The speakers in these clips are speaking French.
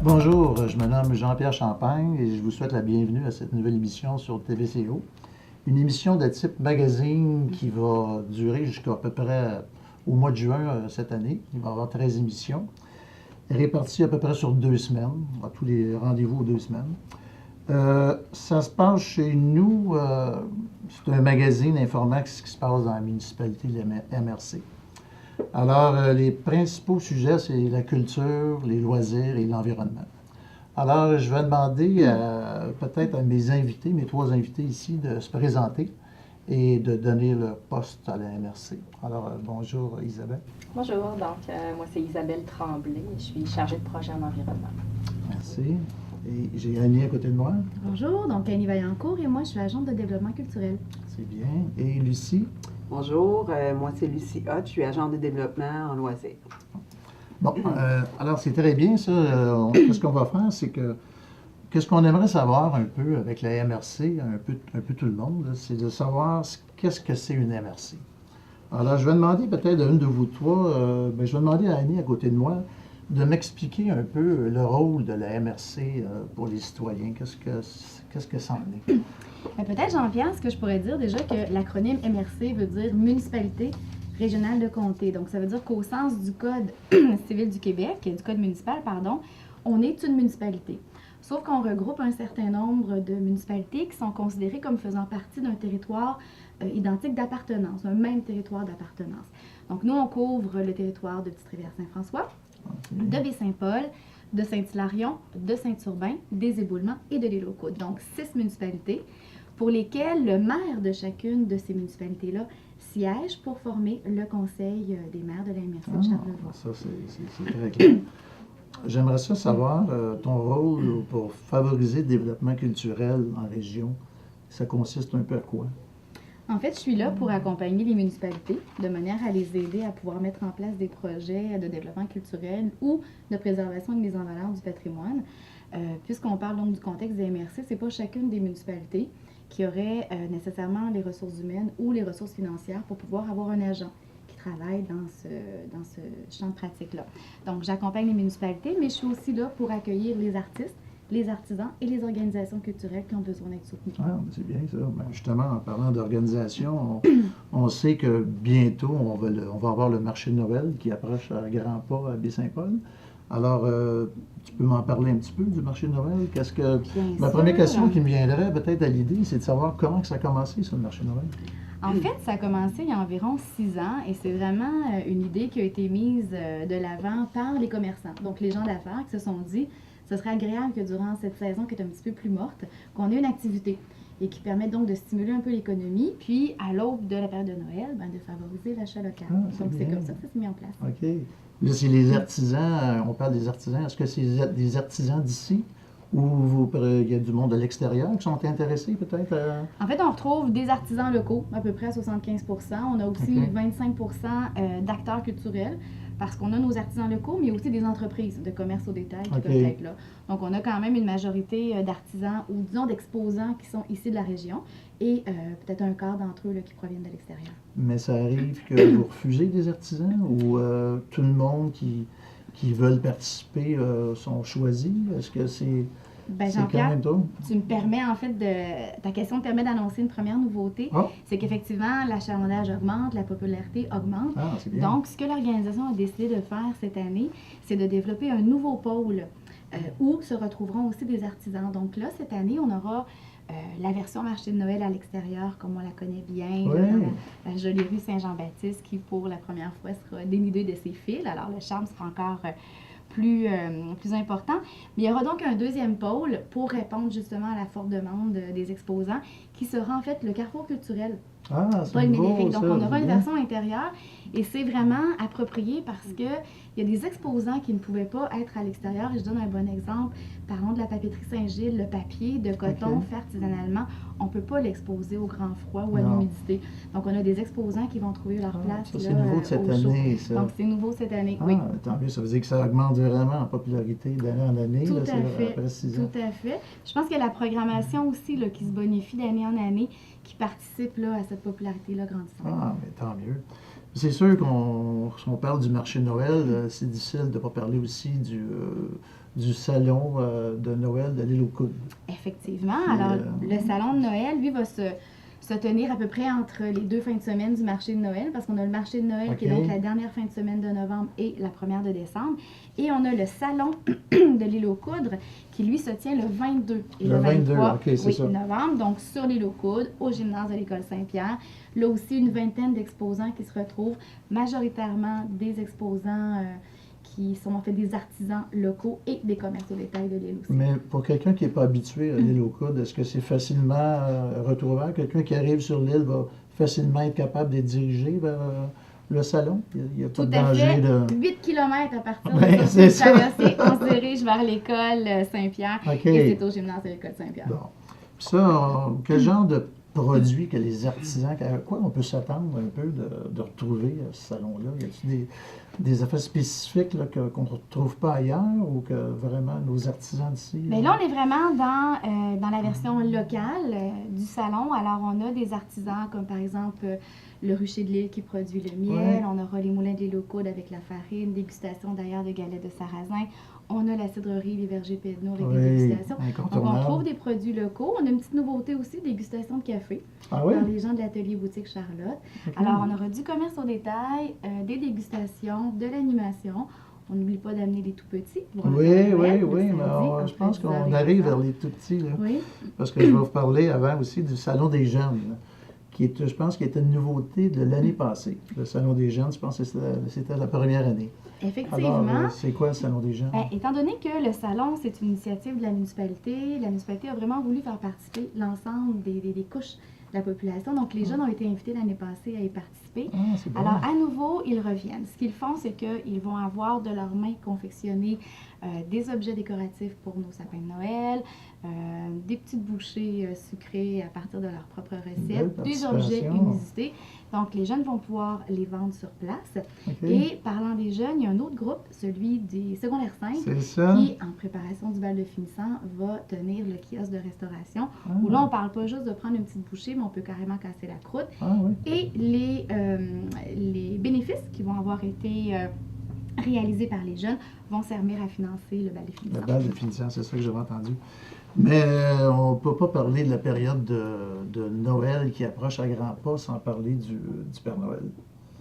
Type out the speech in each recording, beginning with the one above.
Bonjour, je me nomme Jean-Pierre Champagne et je vous souhaite la bienvenue à cette nouvelle émission sur TVCO. Une émission de type magazine qui va durer jusqu'à peu près au mois de juin cette année. Il va y avoir 13 émissions, réparties à peu près sur 2 semaines, à tous les rendez-vous aux 2 semaines. Ça se passe chez nous, c'est un magazine informant ce qui se passe dans la municipalité de MRC. Alors, les principaux sujets, c'est la culture, les loisirs et l'environnement. Alors, je vais demander peut-être à mes invités, mes 3 invités ici, de se présenter et de donner leur poste à la MRC. Alors, bonjour Isabelle. Bonjour, donc moi c'est Isabelle Tremblay, je suis chargée de projet en environnement. Merci. Et j'ai Annie à côté de moi. Bonjour, donc Annie Vaillancourt et moi je suis agente de développement culturel. C'est bien. Et Lucie. Bonjour, moi c'est Lucie Hott, je suis agente de développement en loisirs. Bon, alors c'est très bien ça. Qu'est-ce qu'on va faire, c'est que qu'est-ce qu'on aimerait savoir un peu avec la MRC, un peu tout le monde, c'est de savoir qu'est-ce que c'est une MRC. Alors je vais demander peut-être à une de vous 3, je vais demander à Annie à côté de moi de m'expliquer un peu le rôle de la MRC pour les citoyens. Qu'est-ce que ça en est? Peut-être, Jean-Pierre, ce que je pourrais dire déjà que l'acronyme MRC veut dire Municipalité régionale de comté. Donc, ça veut dire qu'au sens du Code civil du Québec, du Code municipal, pardon, on est une municipalité. Sauf qu'on regroupe un certain nombre de municipalités qui sont considérées comme faisant partie d'un territoire identique d'appartenance, un même territoire d'appartenance. Donc, nous, on couvre le territoire de Petite-Rivière-Saint-François, de Baie-Saint-Paul, de Saint-Hilarion, de Saint-Urbain, des Éboulements et de l'île aux Côtes. Donc, 6 municipalités pour lesquelles le maire de chacune de ces municipalités-là siège pour former le conseil des maires de la MRC de Charlevoix. Ça, c'est très clair. J'aimerais ça savoir ton rôle pour favoriser le développement culturel en région. Ça consiste un peu à quoi? En fait, je suis là pour accompagner les municipalités de manière à les aider à pouvoir mettre en place des projets de développement culturel ou de préservation et de mise en valeur du patrimoine. Puisqu'on parle donc du contexte des MRC, ce n'est pas chacune des municipalités qui aurait nécessairement les ressources humaines ou les ressources financières pour pouvoir avoir un agent qui travaille dans ce champ de pratique-là. Donc, j'accompagne les municipalités, mais je suis aussi là pour accueillir les artistes, les artisans et les organisations culturelles qui ont besoin d'être soutenues. Ah, c'est bien ça. Ben, justement, en parlant d'organisation, on sait que bientôt, on va avoir le marché de Noël qui approche à grands pas à Baie-Saint-Paul. Alors, tu peux m'en parler un petit peu du marché de Noël? Ma première question qui me viendrait peut-être à l'idée, c'est de savoir comment ça a commencé, ça, le marché de Noël. En fait, ça a commencé il y a environ 6 ans et c'est vraiment une idée qui a été mise de l'avant par les commerçants. Donc, les gens d'affaires qui se sont dit, ce serait agréable que durant cette saison qui est un petit peu plus morte, qu'on ait une activité et qui permet donc de stimuler un peu l'économie, puis à l'aube de la période de Noël, de favoriser l'achat local. Donc, c'est comme ça que ça s'est mis en place. OK. Là, c'est les artisans, on parle des artisans. Est-ce que c'est des artisans d'ici ou il y a du monde de l'extérieur qui sont intéressés peut-être? En fait, on retrouve des artisans locaux, à peu près à 75 %. On a aussi 25 % d'acteurs culturels, parce qu'on a nos artisans locaux, mais aussi des entreprises de commerce au détail qui peuvent être là. Donc, on a quand même une majorité d'artisans ou, disons, d'exposants qui sont ici de la région et peut-être un quart d'entre eux là, qui proviennent de l'extérieur. Mais ça arrive que vous refusez des artisans ou tout le monde qui veulent participer sont choisis? Est-ce que c'est... Jean-Pierre, tu me permets, en fait, ta question me permet d'annoncer une première nouveauté. C'est qu'effectivement, l'achalandage augmente, la popularité augmente. Donc, ce que l'organisation a décidé de faire cette année, c'est de développer un nouveau pôle où se retrouveront aussi des artisans. Donc là, cette année, on aura la version marché de Noël à l'extérieur, comme on la connaît bien, la jolie rue Saint-Jean-Baptiste, qui pour la première fois sera dénudée de ses fils. Alors, le charme sera encore plus important. Mais il y aura donc un deuxième pôle pour répondre justement à la forte demande des exposants, qui sera en fait le carrefour culturel. Paul Ménéric. Donc, on aura une version intérieure et c'est vraiment approprié parce qu'il y a des exposants qui ne pouvaient pas être à l'extérieur. Et je donne un bon exemple. Parlons de la papeterie Saint-Gilles, le papier de coton fait artisanalement. On ne peut pas l'exposer au grand froid ou à l'humidité. Donc, on a des exposants qui vont trouver leur place. Ça, c'est nouveau de cette année, ça. Donc, c'est nouveau cette année, oui. Tant mieux, ça veut dire que ça augmente vraiment en popularité d'année en année. Tout à fait. Je pense qu'il y a la programmation aussi là, qui se bonifie d'année en année, qui participe là, à cette popularité-là grandissante. Mais tant mieux. C'est sûr si on parle du marché de Noël, c'est difficile de ne pas parler aussi du salon de Noël de l'île aux Coudes. Effectivement. Puis, Alors, le salon de Noël, lui, va se tenir à peu près entre les 2 fins de semaine du marché de Noël, parce qu'on a le marché de Noël qui est OK. donc la dernière fin de semaine de novembre et la première de décembre. Et on a le salon de l'île aux Coudres qui, lui, se tient le 22 et Le le 22, 23 OK, c'est ça. novembre, donc sur l'île aux Coudres, au gymnase de l'École Saint-Pierre. Là aussi, une vingtaine d'exposants qui se retrouvent, majoritairement des exposants qui sont en fait des artisans locaux et des commerces au détail de l'île aussi. Mais pour quelqu'un qui n'est pas habitué à l'île aux Coudes, est-ce que c'est facilement retrouvable? Quelqu'un qui arrive sur l'île va facilement être capable d'être dirigé vers le salon? Il n'y a pas Tout de à danger fait. de... 8 km à partir Ben, de c'est cette ça. traversée, on se dirige vers l'école Saint-Pierre. OK. Et c'est au gymnase de l'école Saint-Pierre. Bon. Puis ça, quel genre de produits que les artisans, à quoi on peut s'attendre un peu de retrouver à ce salon-là? Y a-t-il des affaires spécifiques là, qu'on ne retrouve pas ailleurs ou que vraiment nos artisans d'ici? Mais là, on est vraiment dans la version locale du salon. Alors, on a des artisans comme par exemple le Rucher de l'Île qui produit le miel. Ouais. On aura les moulins de l'île aux Coudes avec la farine, dégustation d'ailleurs de galettes de sarrasin. On a la cidrerie Les Vergers Pédenot avec des Oui, dégustations. Donc, on incontournable. trouve des produits locaux. On a une petite nouveauté aussi, dégustation de café Ah oui? par les gens de l'atelier boutique Charlotte. OK. Alors, on aura du commerce au détail, des dégustations, de l'animation. On n'oublie pas d'amener les tout petits. pour le Oui, Père oui, Noël, oui, le mais samedi, je pense entre 10 heures qu'on et arrive 11 heures. vers les tout petits, là. Oui, Parce que je vais vous parler avant aussi du Salon des jeunes, là, qui est, je pense, qui était une nouveauté de l'année passée. Le Salon des jeunes, je pense que c'était la première année. effectivement. Alors, c'est quoi le Salon des jeunes? Ben, étant donné que le salon, c'est une initiative de la municipalité a vraiment voulu faire participer l'ensemble des couches de la population. Donc, les jeunes ont été invités l'année passée à y participer. Ah, c'est bon. Alors, à nouveau, ils reviennent. Ce qu'ils font, c'est qu'ils vont avoir de leurs mains confectionné des objets décoratifs pour nos sapins de Noël, des petites bouchées sucrées à partir de leurs propres Belle recettes, des objets participation. inusités. Donc, les jeunes vont pouvoir les vendre sur place. OK. Et parlant des jeunes, il y a un autre groupe, celui des secondaires 5, C'est ça? qui, en préparation du bal de finissant, va tenir le kiosque de restauration, Ah, où là, on ne parle pas juste de prendre une petite bouchée, mais on peut carrément casser la croûte. ah oui. Et les bénéfices qui vont avoir été réalisés par les jeunes vont servir à financer le bal de Le finissant. bal de finissant, c'est ça que j'avais entendu. Mais on ne peut pas parler de la période de Noël qui approche à grands pas sans parler du Père Noël.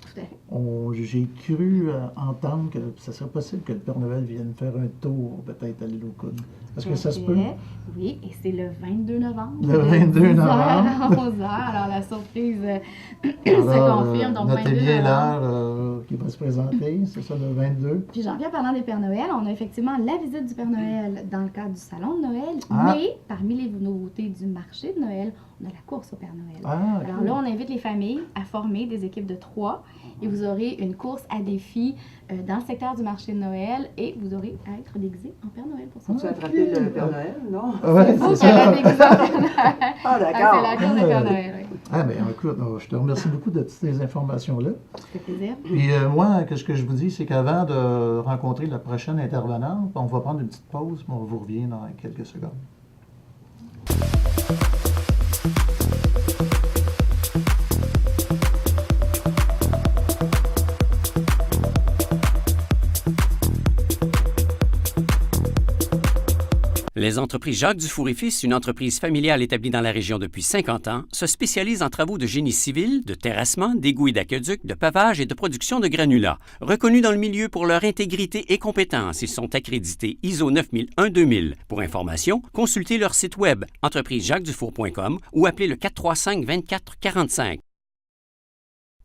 Tout à fait. J'ai cru entendre que ce serait possible que le Père Noël vienne faire un tour, peut-être à l'île aux Coudes. Est-ce que ça se peut? Oui, et c'est le 22 novembre. Le 22 de 10 novembre. heures à 11 heures. Alors, la surprise se Alors, confirme. Donc, notez 22 bien novembre. l'heure qui va se présenter, c'est ça, le 22. Puis j'en viens parlant des Pères Noël. On a effectivement la visite du Père Noël dans le cadre du salon de Noël. Ah. Mais parmi les nouveautés du marché de Noël, on a la course au Père Noël. Ah, Alors cool. là, on invite les familles à former des équipes de 3 et vous aurez une course à défi dans le secteur du marché de Noël et vous aurez à être déguisé en Père Noël pour ça. Tu as attrapé le Père Noël, non? Ouais, Faut c'est qu'elle ça. a déguisé en Père Noël. Ah, Ah, d'accord. c'est la course de Père Noël, oui. Ah, bien, écoute, je te remercie beaucoup de toutes ces informations-là. Ça fait plaisir. Puis moi, ce que je vous dis, c'est qu'avant de rencontrer la prochaine intervenante, on va prendre une petite pause, mais on vous revient dans quelques secondes. Les entreprises Jacques Dufour et Fils, une entreprise familiale établie dans la région depuis 50 ans, se spécialisent en travaux de génie civil, de terrassement, d'égouts et d'aqueducs, de pavage et de production de granulats. Reconnus dans le milieu pour leur intégrité et compétence, ils sont accrédités ISO 9001-2000. Pour information, consultez leur site web entreprisejacquesdufour.com ou appelez le 435-2445.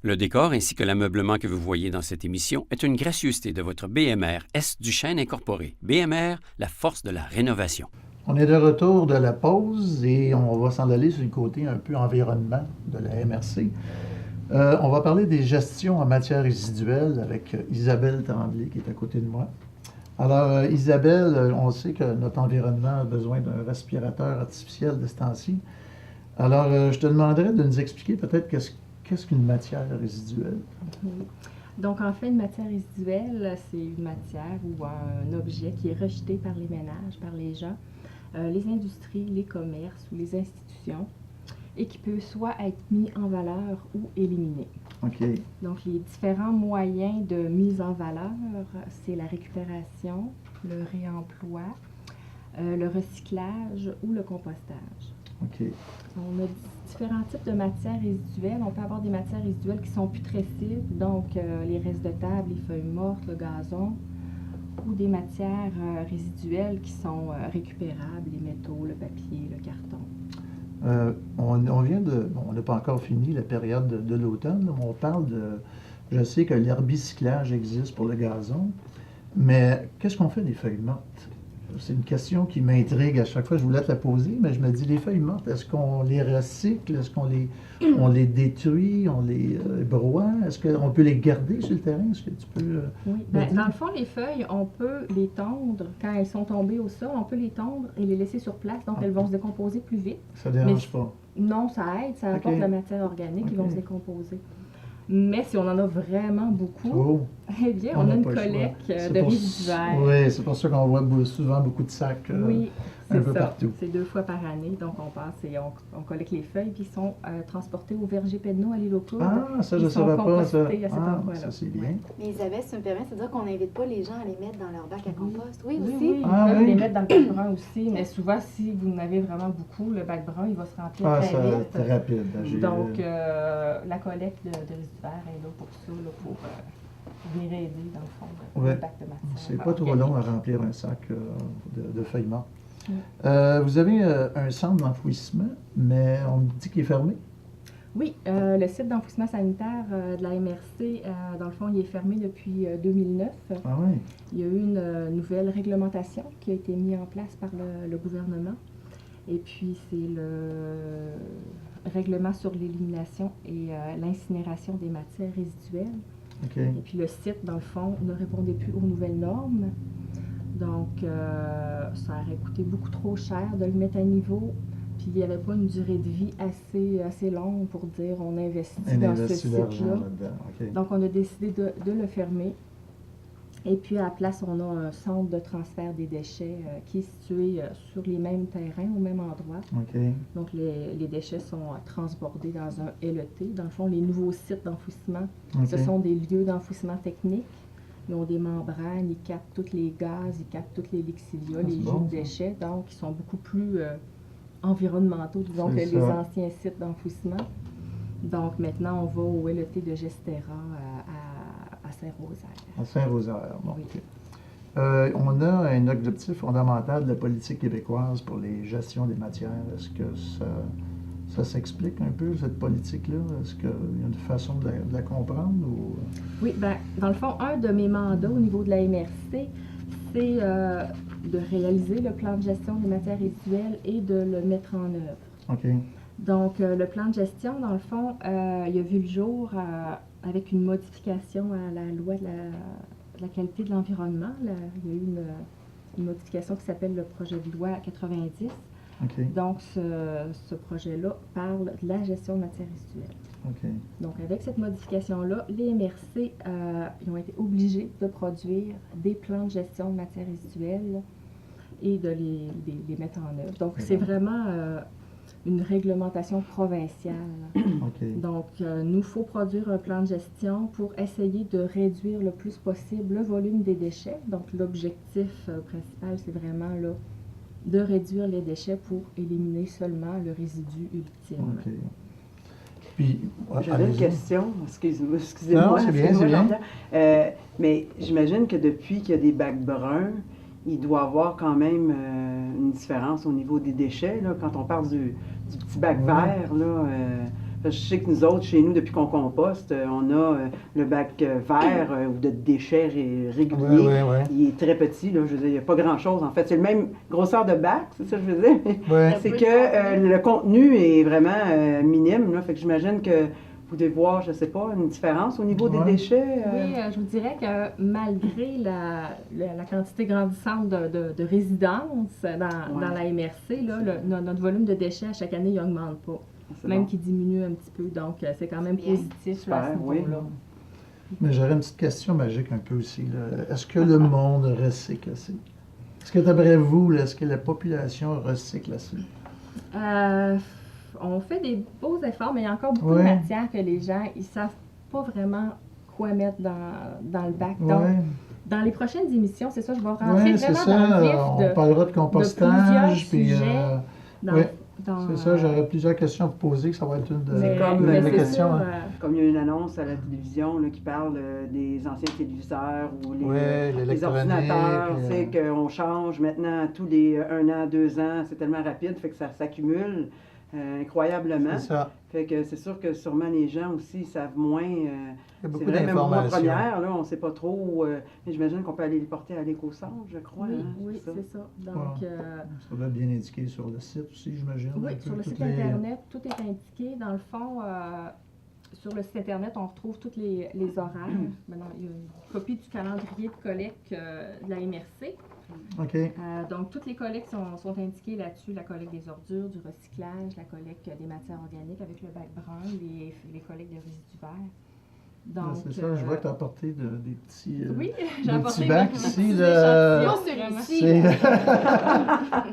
Le décor ainsi que l'ameublement que vous voyez dans cette émission est une gracieuseté de votre BMR S. Duchesne Incorporé. BMR, la force de la rénovation. On est de retour de la pause et on va s'en aller sur le côté un peu environnement de la MRC. On va parler des gestions en matière résiduelle avec Isabelle Tremblay qui est à côté de moi. Alors, Isabelle, on sait que notre environnement a besoin d'un respirateur artificiel de ce temps-ci. Alors, je te demanderais de nous expliquer peut-être qu'est-ce qu'une matière résiduelle? Oui. Donc, en fait, une matière résiduelle, c'est une matière ou un objet qui est rejeté par les ménages, par les gens, les industries, les commerces ou les institutions, et qui peut soit être mis en valeur ou éliminé. OK. Donc, les différents moyens de mise en valeur, c'est la récupération, le réemploi, le recyclage ou le compostage. OK. On a différents types de matières résiduelles. On peut avoir des matières résiduelles qui sont putrescibles, donc les restes de table, les feuilles mortes, le gazon, ou des matières résiduelles qui sont récupérables, les métaux, le papier, le carton. On vient de... Bon, on n'a pas encore fini la période de l'automne. On parle de... Je sais que l'herbicyclage existe pour le gazon, mais qu'est-ce qu'on fait des feuilles mortes? C'est une question qui m'intrigue à chaque fois. Je voulais te la poser, mais je me dis, les feuilles mortes, est-ce qu'on les recycle? Est-ce qu'on les détruit? On les broie? Est-ce qu'on peut les garder sur le terrain? Est-ce que tu peux... Oui, ben, dans le fond, les feuilles, on peut les tondre. Quand elles sont tombées au sol, on peut les tondre et les laisser sur place. Donc, elles vont se décomposer plus vite. Ça ne dérange pas. Non, ça aide. Ça apporte la matière organique. Ils vont se décomposer. Mais si on en a vraiment beaucoup, eh bien, on a une collecte de résiduaires. Oui, c'est pour ça qu'on voit souvent beaucoup de sacs un peu partout. C'est 2 fois par année. Donc, on passe et on collecte les feuilles qui sont transportées au verger Pedneau à l'île aux Coudres. Ah, ça, je ne savais pas. Ça, ça c'est bien. Mais Isabelle, si tu me permets, c'est-à-dire qu'on n'invite pas les gens à les mettre dans leur bac à compost. Oui, aussi. Oui, ils peuvent les mettre dans le bac brun aussi. Mais souvent, si vous en avez vraiment beaucoup, le bac brun, il va se remplir très vite. C'est rapide. Donc, la collecte de résiduaires est là pour ça, pour venir aider, dans le fond, le bac de matière. C'est pas trop long à remplir un sac de feuilles mortes. Vous avez un centre d'enfouissement, mais on me dit qu'il est fermé? Oui, le site d'enfouissement sanitaire de la MRC, dans le fond, il est fermé depuis 2009. Ah oui? Il y a eu une nouvelle réglementation qui a été mise en place par le gouvernement. Et puis, c'est le règlement sur l'élimination et l'incinération des matières résiduelles. Okay. Et puis, le site, dans le fond, ne répondait plus aux nouvelles normes. Donc, ça aurait coûté beaucoup trop cher de le mettre à niveau. Puis, il n'y avait pas une durée de vie assez longue pour dire on investit dans ce site-là. Okay. Donc, on a décidé de le fermer. Et puis, à la place, on a un centre de transfert des déchets qui est situé sur les mêmes terrains, au même endroit. Okay. Donc, les déchets sont transbordés dans un LET. Dans le fond, les nouveaux sites d'enfouissement, ce sont des lieux d'enfouissement technique. Ils ont des membranes, ils captent tous les gaz, ils captent tous les lixivias, les jus de déchets. Donc, ils sont beaucoup plus environnementaux, disons, que les anciens sites d'enfouissement. Donc, maintenant, on va au LET de Gestera à Saint-Rosaire. À Saint-Rosaire, bon. Oui. On a un objectif fondamental de la politique québécoise pour les gestions des matières. Est-ce que ça s'explique un peu, cette politique-là? Est-ce qu'il y a une façon de la comprendre? Ou... Oui, bien, dans le fond, un de mes mandats au niveau de la MRC, c'est de réaliser le plan de gestion des matières résiduelles et de le mettre en œuvre. OK. Donc, le plan de gestion, dans le fond, il a vu le jour avec une modification à la loi de la qualité de l'environnement. Il y a eu une modification qui s'appelle le projet de loi 90. Okay. Donc, ce projet-là parle de la gestion de matières résiduelles. Okay. Donc, avec cette modification-là, les MRC ils ont été obligés de produire des plans de gestion de matières résiduelles et de les mettre en œuvre. Donc, c'est vraiment une réglementation provinciale. Okay. Donc, nous, il faut produire un plan de gestion pour essayer de réduire le plus possible le volume des déchets. Donc, l'objectif principal, c'est vraiment là, de réduire les déchets pour éliminer seulement le résidu ultime. Okay. Puis, j'avais une question, excusez-moi. Non, c'est bien. Mais j'imagine que depuis qu'il y a des bacs bruns, il doit y avoir quand même une différence au niveau des déchets. Là, quand on parle du petit bac vert, là, je sais que nous autres, chez nous, depuis qu'on composte, on a le bac vert ou de déchets réguliers. Ouais. Il est très petit, là, je veux dire, il n'y a pas grand-chose. En fait, c'est le même grosseur de bac, c'est ça que je veux dire. C'est que le contenu est vraiment minime. Là, fait que j'imagine que vous devez voir, je ne sais pas, une différence au niveau des déchets? Oui, je vous dirais que malgré la quantité grandissante de résidences dans la MRC, là, notre volume de déchets à chaque année, il n'augmente pas. Même qu'il diminue un petit peu. Donc, c'est quand même positif là, à ce niveau-là. Mais j'aurais une petite question magique un peu aussi. Est-ce que le monde recycle assez? Est-ce que d'après vous, est-ce que la population recycle assez? On fait des beaux efforts, mais il y a encore beaucoup de matière que les gens, ils savent pas vraiment quoi mettre dans le bac. Donc, Ouais. dans les prochaines émissions, c'est ça, je vais rentrer Oui, c'est vraiment dans le ça. On vif parlera de de compostage. plusieurs Puis, sujets. Dans, oui, dans, c'est ça, j'aurais plusieurs questions à vous poser, que ça va être une de comme mes c'est questions. sûr, Hein. Comme il y a une annonce à la télévision là, qui parle des anciens téléviseurs ou Oui, les l'électronique. ordinateurs, tu sais, qu'on change maintenant tous les 1 an, 2 ans, c'est tellement rapide, fait que ça s'accumule incroyablement. C'est ça. Fait que c'est sûr que sûrement les gens aussi savent moins. Il y a C'est beaucoup vrai, même moi d'informations. première, là, on ne sait pas trop. Mais j'imagine qu'on peut aller les porter à l'éco-centre, je crois. oui, hein, oui, c'est ça. c'est ça. Donc, Ça doit être bien indiqué sur le site aussi, j'imagine. oui, un peu sur le toutes site les- Internet, tout est indiqué. Dans le fond, sur le site Internet, on retrouve tous les horaires. Maintenant, il y a une copie du calendrier de collecte de la MRC. OK. Donc, toutes les collectes sont indiquées là-dessus. La collecte des ordures, du recyclage, la collecte des matières organiques avec le bac brun, les collectes de résidus verts. Donc, C'est ça, je vois que tu as apporté des petits, oui, des j'ai apporté petits bacs mes ici. petits De... échantillons, vraiment. C'est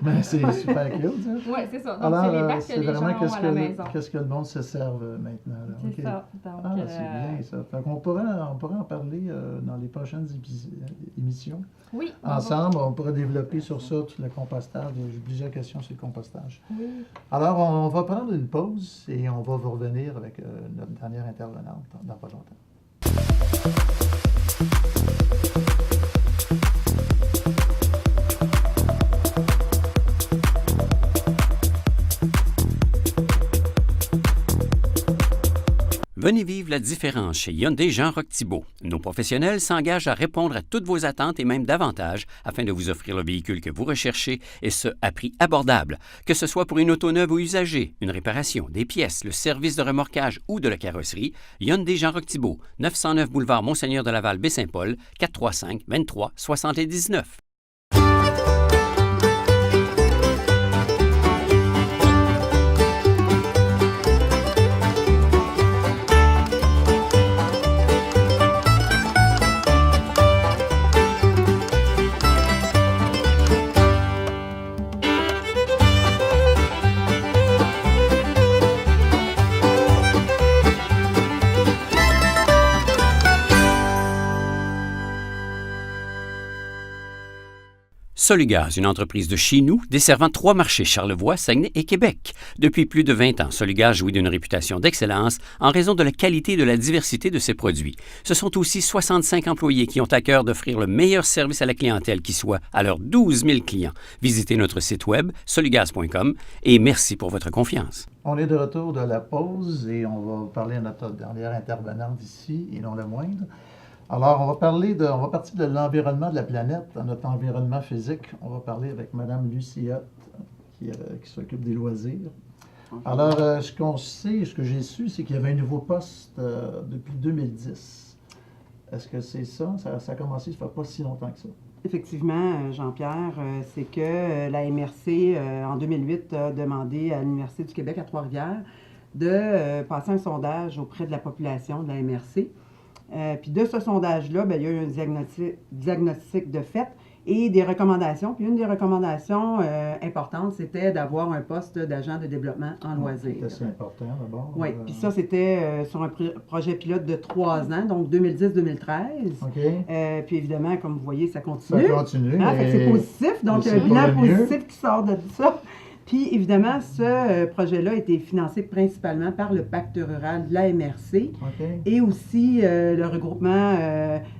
Ben, c'est super cute, ça. Oui, c'est ça. Donc, Alors, c'est les bacs que c'est les gens vraiment ont à la maison. qu'est-ce que le monde se serve maintenant. Là. C'est OK. ça. Donc, Ah, c'est bien ça. Fait qu'on pourrait en parler dans les prochaines émissions. oui, Ensemble, on pourrait développer sur ça tout le compostage. J'ai plusieurs questions sur le compostage. Oui. Alors, on va prendre une pause et on va vous revenir avec notre dernière intervenante dans pas longtemps. Venez vivre la différence chez Hyundai Jean Roch Thibault. Nos professionnels s'engagent à répondre à toutes vos attentes et même davantage afin de vous offrir le véhicule que vous recherchez et ce, à prix abordable. Que ce soit pour une auto neuve ou usagée, une réparation, des pièces, le service de remorquage ou de la carrosserie, Hyundai Jean Roch Thibault, 909 boulevard Monseigneur de Laval, Baie-Saint-Paul, 435-2379. Solugaz, une entreprise de chez nous, desservant 3 marchés, Charlevoix, Saguenay et Québec. Depuis plus de 20 ans, Solugaz jouit d'une réputation d'excellence en raison de la qualité et de la diversité de ses produits. Ce sont aussi 65 employés qui ont à cœur d'offrir le meilleur service à la clientèle qui soit à leurs 12 000 clients. Visitez notre site web, solugaz.com, et merci pour votre confiance. On est de retour de la pause et on va parler à notre dernière intervenante ici, et non la moindre. Alors, on va partir de l'environnement de la planète, dans notre environnement physique. On va parler avec Mme Lucia, qui s'occupe des loisirs. Alors, ce qu'on sait, ce que j'ai su, c'est qu'il y avait un nouveau poste depuis 2010. Est-ce que c'est ça? Ça a commencé, ça ne fait pas si longtemps que ça. Effectivement, Jean-Pierre, c'est que la MRC, en 2008, a demandé à l'Université du Québec à Trois-Rivières de passer un sondage auprès de la population de la MRC. Puis de ce sondage-là, il y a eu un diagnostic de fait et des recommandations. Puis une des recommandations importantes, c'était d'avoir un poste d'agent de développement en loisirs. C'est important d'abord. Oui, puis ça, c'était sur un projet pilote de 3 ans, donc 2010-2013. OK. Puis évidemment, comme vous voyez, ça continue. Ça continue. Fait que c'est positif, donc c'est un bilan pour le mieux. positif qui sort de ça. Puis évidemment, ce projet-là a été financé principalement par le pacte rural de la MRC OK. et aussi le regroupement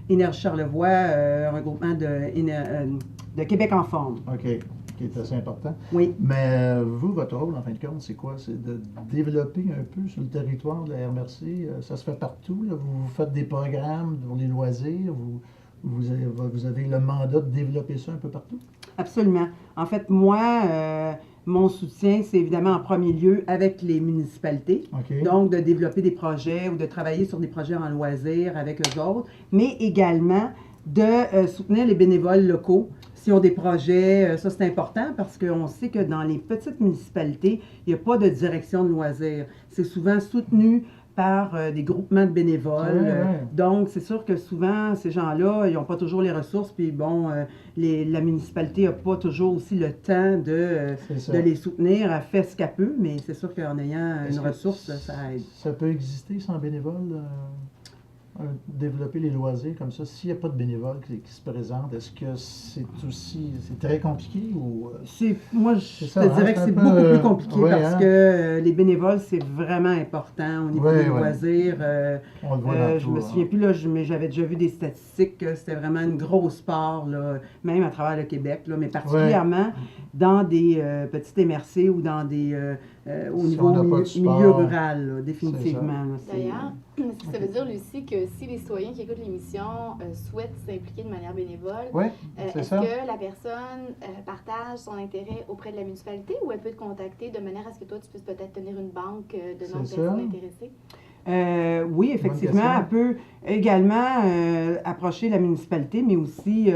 Énergie Charlevoix, un regroupement de Québec en forme. OK. Qui est assez important. Oui. Mais vous, votre rôle, en fin de compte, c'est quoi? C'est de développer un peu sur le territoire de la MRC. Ça se fait partout, là. Vous faites des programmes pour les loisirs. Vous avez le mandat de développer ça un peu partout? Absolument. En fait, moi, mon soutien, c'est évidemment en premier lieu avec les municipalités. OK. Donc, de développer des projets ou de travailler sur des projets en loisirs avec eux autres, mais également de soutenir les bénévoles locaux s'ils ont des projets. Ça, c'est important parce qu'on sait que dans les petites municipalités, il n'y a pas de direction de loisirs. C'est souvent soutenu par des groupements de bénévoles. Ouais. Donc, c'est sûr que souvent, ces gens-là, ils n'ont pas toujours les ressources, puis bon, la municipalité n'a pas toujours aussi le temps de les soutenir. Elle fait ce qu'elle peut, mais c'est sûr qu'en ayant une ressource, ça aide. Ça peut exister sans bénévole? développer les loisirs comme ça, s'il n'y a pas de bénévoles qui se présentent, est-ce que c'est très compliqué ou... Moi, je te dirais que c'est beaucoup plus compliqué parce que les bénévoles, c'est vraiment important au niveau des loisirs. On le voit je me souviens plus, là, mais j'avais déjà vu des statistiques que c'était vraiment une grosse part, là, même à travers le Québec, là, mais particulièrement dans des petites MRC ou dans des au niveau milieu rural, là, définitivement. D'ailleurs, est-ce que ça veut dire, Lucie, que si les citoyens qui écoutent l'émission souhaitent s'impliquer de manière bénévole, est-ce que la personne partage son intérêt auprès de la municipalité ou elle peut te contacter de manière à ce que toi, tu puisses peut-être tenir une banque de noms de personnes intéressées? Oui, effectivement, elle peut également approcher la municipalité, mais aussi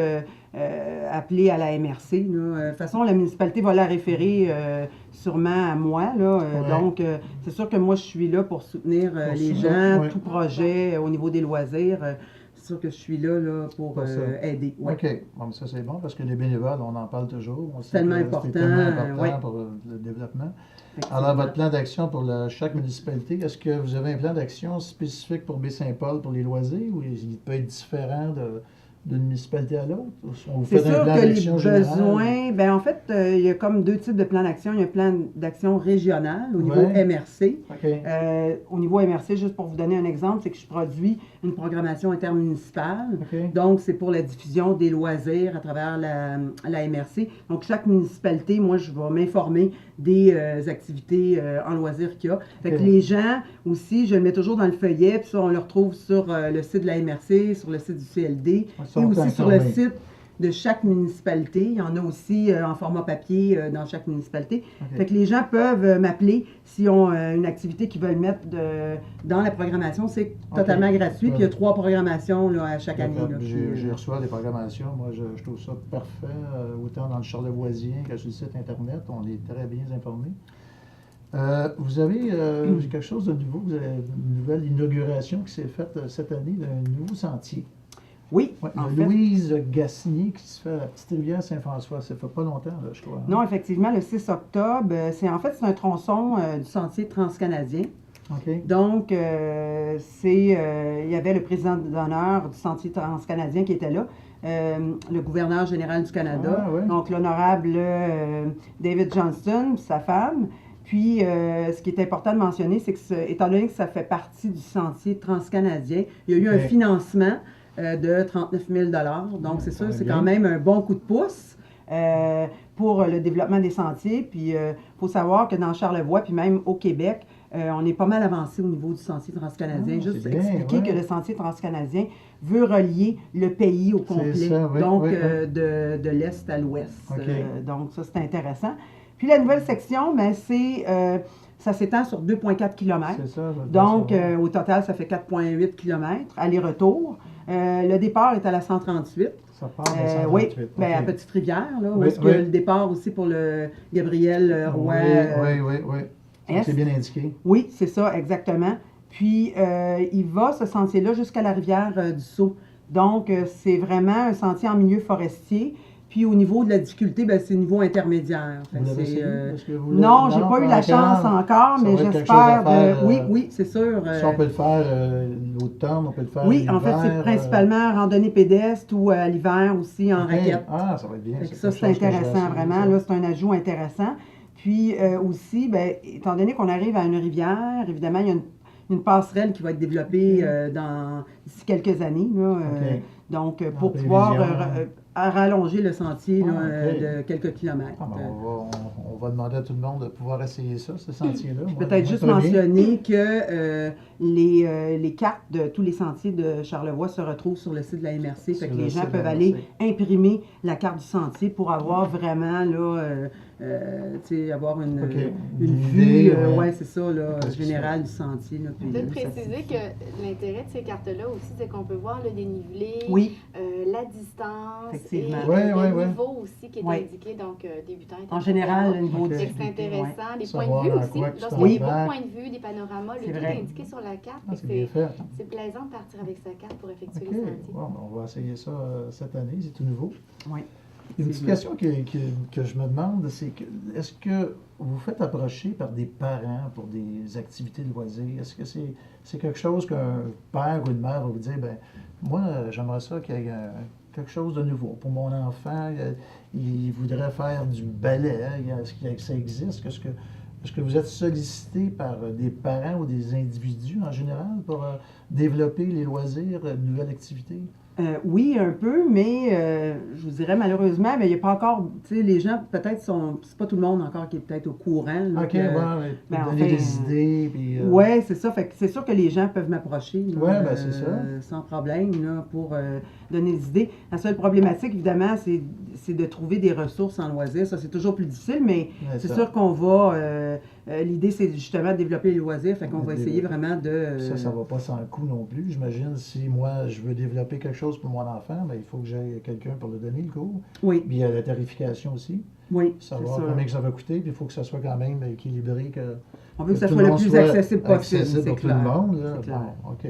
appeler à la MRC. De toute façon, la municipalité va la référer sûrement à moi. Donc, c'est sûr que moi, je suis là pour soutenir les gens, tout projet au niveau des loisirs. C'est sûr que je suis là pour aider. OK. Bon, ça, c'est bon parce que les bénévoles, on en parle toujours. C'est tellement important pour le développement. Alors, votre plan d'action pour chaque municipalité, est-ce que vous avez un plan d'action spécifique pour Baie-Saint-Paul pour les loisirs ou il peut être différent d'une municipalité à l'autre? C'est sûr que les besoins, en fait, il y a comme 2 types de plans d'action. Il y a un plan d'action régional au niveau MRC. Au niveau MRC, juste pour vous donner un exemple, c'est que je produis une programmation intermunicipale. Donc, c'est pour la diffusion des loisirs à travers la MRC. Donc, chaque municipalité, moi, je vais m'informer des activités en loisirs qu'il y a. Fait que les gens aussi, je le mets toujours dans le feuillet, puis ça, on le retrouve sur le site de la MRC, sur le site du CLD, et aussi sur le site de chaque municipalité. Il y en a aussi en format papier dans chaque municipalité. Fait que les gens peuvent m'appeler s'ils ont une activité qu'ils veulent mettre dans la programmation. C'est totalement gratuit. Puis il y a 3 programmations là, à chaque année. J'ai reçu des programmations. Moi, je trouve ça parfait. Autant dans le Charlevoisien que sur le site Internet. On est très bien informés. Vous avez quelque chose de nouveau. Vous avez une nouvelle inauguration qui s'est faite cette année d'un nouveau sentier. Oui, Louise Gassigny qui se fait à la petite rivière Saint-François. Ça fait pas longtemps, là, je crois. Non, effectivement, le 6 octobre, c'est un tronçon du sentier transcanadien. Donc, il y avait le président d'honneur du sentier transcanadien qui était là, le gouverneur général du Canada, donc l'honorable David Johnston, sa femme. Puis, ce qui est important de mentionner, c'est que, étant donné que ça fait partie du sentier transcanadien, il y a eu un financement de 39 000 $. Donc, c'est sûr, c'est quand même un bon coup de pouce pour le développement des sentiers. Puis, il faut savoir que dans Charlevoix, puis même au Québec, on est pas mal avancé au niveau du sentier transcanadien. Juste expliquer que le sentier transcanadien veut relier le pays au complet, donc de l'est à l'ouest. Donc, ça, c'est intéressant. Puis, la nouvelle section, ça s'étend sur 2,4 km. Donc, au total, ça fait 4,8 km, aller-retour. Le départ est à la 138. Ça part à la 138. Oui, à Petite-Rivière, là, où est-ce que le départ aussi pour le Gabriel Roy. C'est bien indiqué. Oui, c'est ça, exactement. Puis, il va, ce sentier-là, jusqu'à la rivière du Sault. Donc, c'est vraiment un sentier en milieu forestier. Puis au niveau de la difficulté, c'est niveau intermédiaire. Non, j'ai pas eu la chance encore, mais j'espère. Oui, c'est sûr. Si on peut le faire l'automne, on peut le faire oui, en fait, c'est principalement randonnée pédestre ou à l'hiver aussi en raquette. Ah, ça va être bien. Ça, c'est intéressant, vraiment. Là, c'est un ajout intéressant. Puis aussi, étant donné qu'on arrive à une rivière, évidemment, il y a une passerelle qui va être développée d'ici quelques années. Là, donc, pour pouvoir rallonger le sentier de quelques kilomètres. On va demander à tout le monde de pouvoir essayer ça, ce sentier-là. Peut-être juste mentionner que les cartes de tous les sentiers de Charlevoix se retrouvent sur le site de la MRC. Fait que les gens peuvent aller imprimer la carte du sentier pour avoir vraiment là, avoir une vue c'est ça, là, générale du sentier. Peut-être préciser que l'intérêt de ces cartes-là aussi, c'est qu'on peut voir le dénivelé, la distance et le niveau aussi qui est indiqué, donc débutant. En général, le niveau de c'est intéressant. Les points de vue aussi. Lorsqu'il y a des beaux points de vue, des panoramas, le tout est indiqué sur la carte. C'est plaisant de partir avec sa carte pour effectuer les sentiers. Bon, on va essayer ça cette année, c'est tout nouveau. Oui. Une petite question que je me demande, c'est que est-ce que vous faites approcher par des parents pour des activités de loisirs? Est-ce que c'est quelque chose qu'un père ou une mère va vous dire, ben moi, j'aimerais ça qu'il y ait quelque chose de nouveau pour mon enfant. Il voudrait faire du ballet. Est-ce que ça existe? Est-ce que vous êtes sollicité par des parents ou des individus en général pour développer les loisirs, une nouvelle activité? Oui, un peu, mais je vous dirais malheureusement, mais il n'y a pas encore, tu sais, les gens peut-être c'est pas tout le monde encore qui est peut-être au courant. Là, OK, que, ouais, ben, donner enfin, des idées. Puis, Oui, c'est ça. Fait que c'est sûr que les gens peuvent m'approcher. là, Ouais, ben, c'est ça. Sans problème, là, pour donner des idées. La seule problématique, évidemment, c'est de trouver des ressources en loisirs. Ça, c'est toujours plus difficile, mais Ouais, c'est ça. sûr qu'on va. L'idée, c'est justement de développer les loisirs. Fait qu'on va essayer vraiment de. Ça va pas sans coût non plus. J'imagine, si moi, je veux développer quelque chose pour mon enfant, ben, il faut que j'aie quelqu'un pour le donner, le cours. Oui, Puis il y a la tarification aussi. oui. c'est Savoir ça. combien que ça va coûter, puis il faut que ça soit quand même équilibré, que On veut que ça tout soit le monde plus soit accessible possible. accessible c'est pour tout clair. le monde. Là. C'est clair. Bon, OK.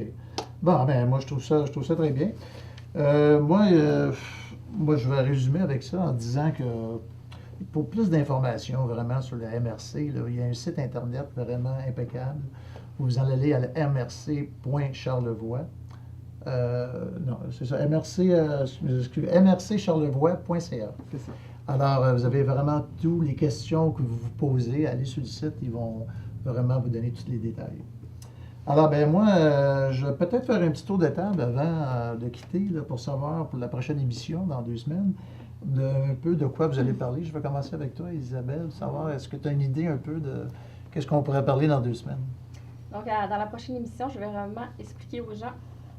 Bon, ben moi, je trouve ça très bien. Moi, je vais résumer avec ça en disant que pour plus d'informations vraiment sur la MRC, là, il y a un site Internet vraiment impeccable. Vous en allez à la mrc.charlevoix. Non, c'est ça, mrccharlevoix.ca. C'est ça. Alors, vous avez vraiment toutes les questions que vous vous posez. Allez sur le site, ils vont vraiment vous donner tous les détails. Alors, ben moi, je vais peut-être faire un petit tour de table avant de quitter là, pour savoir pour la prochaine émission dans 2 semaines un peu de quoi vous allez parler. Je vais commencer avec toi, Isabelle, savoir est-ce que tu as une idée un peu de qu'est-ce qu'on pourrait parler dans 2 semaines? Donc, dans la prochaine émission, je vais vraiment expliquer aux gens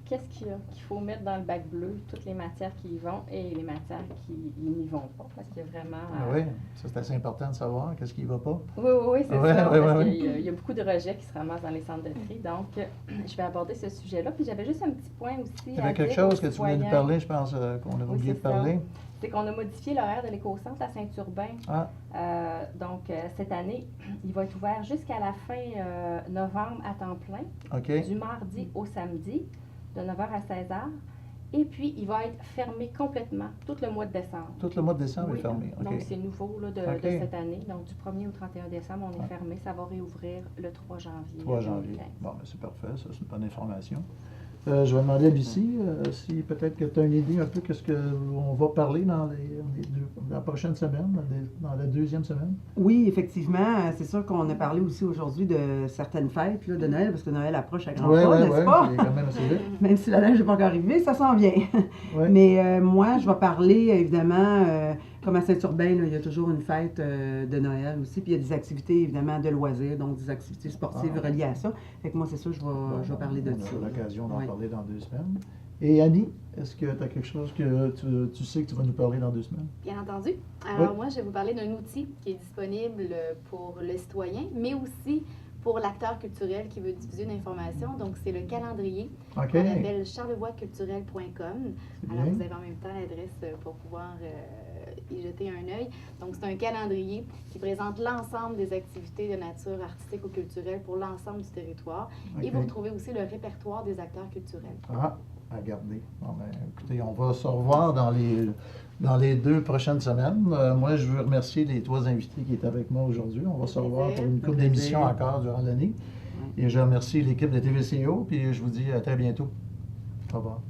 qu'est-ce qu'il faut mettre dans le bac bleu, toutes les matières qui y vont et les matières qui n'y vont pas, parce qu'il y a vraiment... Ah oui, ça c'est assez important de savoir qu'est-ce qui ne va pas. Oui, c'est Ouais, ça, ouais, parce ouais, qu'il y a beaucoup de rejets qui se ramassent dans les centres de tri, donc je vais aborder ce sujet-là. Puis j'avais juste un petit point aussi Il y avait quelque chose que tu voulais nous parler, je pense qu'on avait oublié de parler. C'est qu'on a modifié l'horaire de l'éco-centre à Saint-Urbain. Ah. Donc, cette année, il va être ouvert jusqu'à la fin novembre à temps plein, OK. du mardi au samedi, de 9h à 16h. Et puis, il va être fermé complètement tout le mois de décembre. Tout le mois de décembre Oui, est fermé. OK. donc c'est nouveau là, de OK. cette année. Donc, du 1er au 31 décembre, on est Ouais. fermé. Ça va réouvrir le 3 janvier. 3 janvier. 2015. Bon, ben, c'est parfait, ça, c'est une bonne information. Je vais demander à Lucie si peut-être que tu as une idée un peu qu'est-ce qu'on va parler dans la prochaine semaine, dans la 2e semaine. Oui, effectivement, c'est sûr qu'on a parlé aussi aujourd'hui de certaines fêtes là, de Noël, parce que Noël approche à grands pas, n'est-ce pas? c'est quand même assez vite. Même si la neige n'est pas encore arrivée, ça s'en vient. Ouais. Mais moi, je vais parler, évidemment, comme à Saint-Urbain, là, il y a toujours une fête de Noël aussi, puis il y a des activités, évidemment, de loisirs, donc des activités sportives reliées à ça. Fait que moi, c'est ça, je vais parler de ça. On aura l'occasion d'en Ouais. parler dans 2 semaines. Et Annie, est-ce que tu as quelque chose que tu sais que tu vas nous parler dans 2 semaines? Bien entendu. Alors Oui. moi, je vais vous parler d'un outil qui est disponible pour le citoyen, mais aussi pour l'acteur culturel qui veut diffuser une information. Donc, c'est le calendrier OK. qu'on appelle charlevoixculturel.com. C'est Alors, bien. vous avez en même temps l'adresse pour pouvoir y jeter un œil. Donc, c'est un calendrier qui présente l'ensemble des activités de nature artistique ou culturelle pour l'ensemble du territoire. Et OK. vous retrouvez aussi le répertoire des acteurs culturels. Ah, à garder. Bon, ben, écoutez, on va se revoir dans les 2 prochaines semaines. Moi, je veux remercier les 3 invités qui étaient avec moi aujourd'hui. On va se revoir pour une couple d'émissions encore durant l'année. Et je remercie l'équipe de TVCO, puis je vous dis à très bientôt. Au revoir.